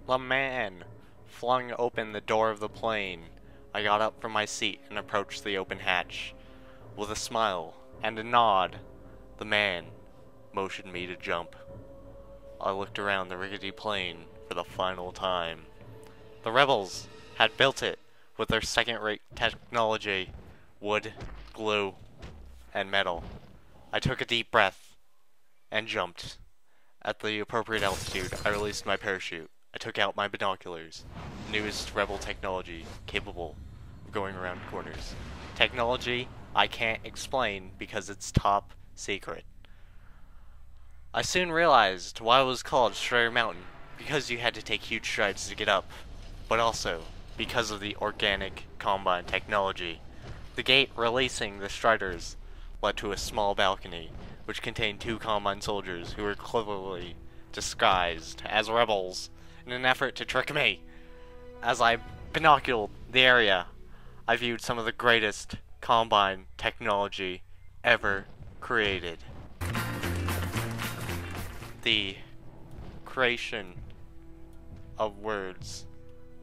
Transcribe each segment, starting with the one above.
The man flung open the door of the plane. I got up from my seat and approached the open hatch. With a smile and a nod, the man motioned me to jump. I looked around the rickety plane for the final time. The rebels had built it with their second-rate technology, wood, glue, and metal. I took a deep breath and jumped. At the appropriate altitude, I released my parachute. I took out my binoculars. Newest rebel technology capable of going around corners. Technology I can't explain because it's top secret. I soon realized why it was called Strider Mountain, because you had to take huge strides to get up, but also because of the organic combine technology. The gate releasing the Striders led to a small balcony, which contained two combine soldiers who were cleverly disguised as rebels in an effort to trick me. As I binoculed the area, I viewed some of the greatest combine technology ever created. The creation of words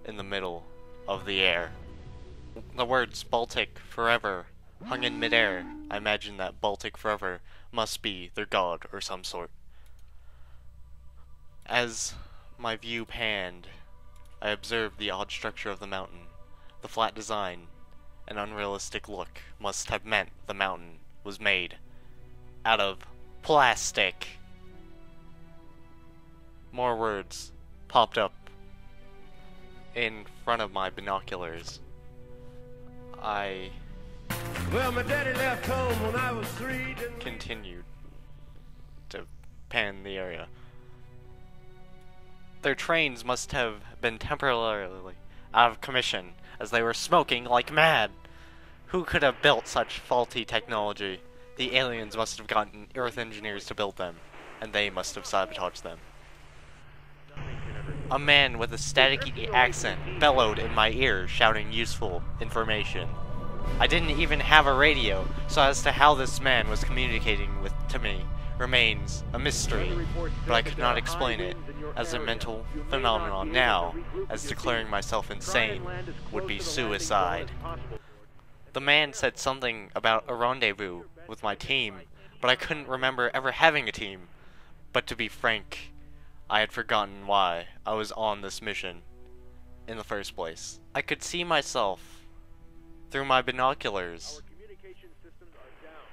in the middle of the air. The words Baltic Forever hung in midair. I imagined that Baltic Forever must be their god or some sort. As my view panned, I observed the odd structure of the mountain. The flat design and unrealistic look must have meant the mountain was made out of plastic. More words popped up in front of my binoculars. Well, my daddy left home when I was 3. Continued to pan the area. Their trains must have been temporarily out of commission, as they were smoking like mad. Who could have built such faulty technology? The aliens must have gotten Earth engineers to build them, and they must have sabotaged them. A man with a staticky accent bellowed in my ear, shouting useful information. I didn't even have a radio, so as to how this man was communicating to me remains a mystery, but I could not explain it as a mental phenomenon now, as declaring myself insane would be suicide. The man said something about a rendezvous with my team, but I couldn't remember ever having a team. But to be frank, I had forgotten why I was on this mission in the first place. I could see myself through my binoculars.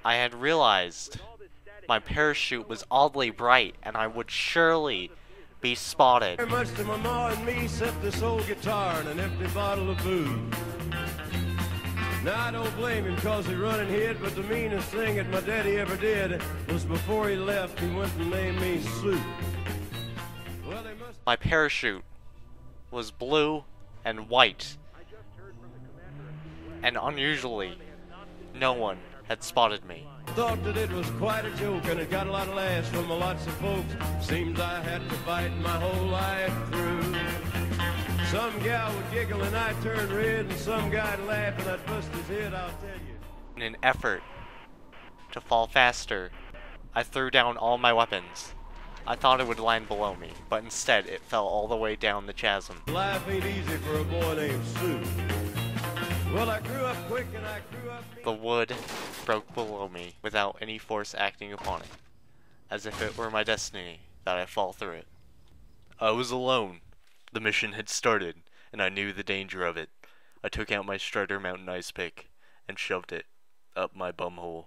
I had realized my parachute was oddly bright and I would surely be spotted. Very much to my ma and me, except this old guitar and an empty bottle of booze. Now I don't blame him cause he run and hid, but the meanest thing that my daddy ever did was before he left, he went and named me Sue. Well, my parachute was blue and white, and unusually, no one had spotted me. Thought that it was quite a joke and it got a lot of laughs from lots of folks. Seems I had to fight my whole life through. Some gal would giggle and I'd turn red, and some guy'd laugh and I'd bust his head, I'll tell you. In an effort to fall faster, I threw down all my weapons. I thought it would land below me, but instead it fell all the way down the chasm. Life ain't easy for a boy named Sue. Well, I grew up quick and I grew up... The wood broke below me without any force acting upon it, as if it were my destiny that I fall through it. I was alone. The mission had started, and I knew the danger of it. I took out my Strider Mountain ice pick and shoved it up my bumhole.